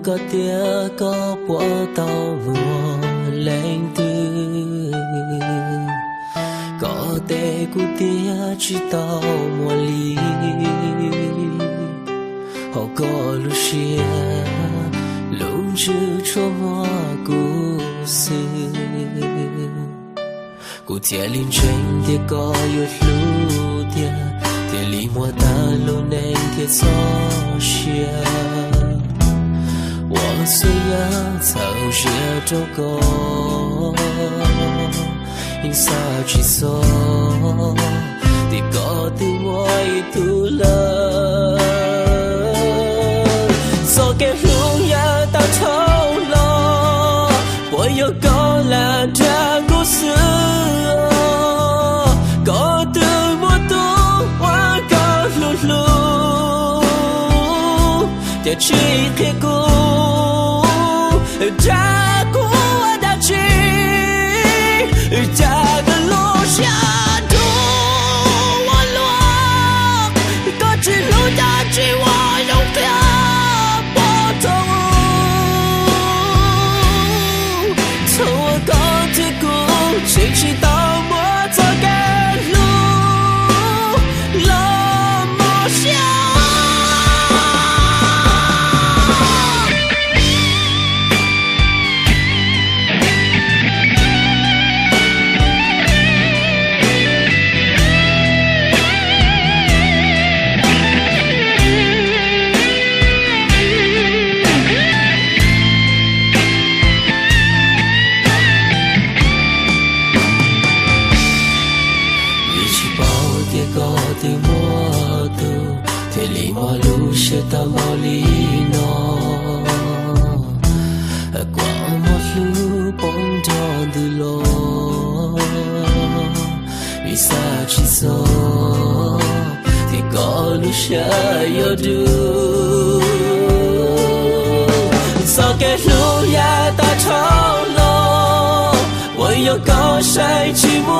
có tia có bỏ tàu mùa lên từ có tê của tia chỉ tàu mùa ly họ có lúc xia lúc chưa cho mùa cũ xưa cụ tia linh tranh tia có yêu lưu tia tia li mùa ta lâu nên tia gió xia 我虽然曾学着过，因啥去说，你搞得我一肚了，做给路也到头了，我有够了这故事，搞得我都我搞路路，别去黑谷。 扎古我的情，扎个路下渡我落，各去路的去我有漂泊痛，从我高铁谷清晰到我做个路，落寞下。 到毛里诺，光莫路蹦着的路，为啥去走？的高路下有路，走给路也到头了，我有高山寂寞。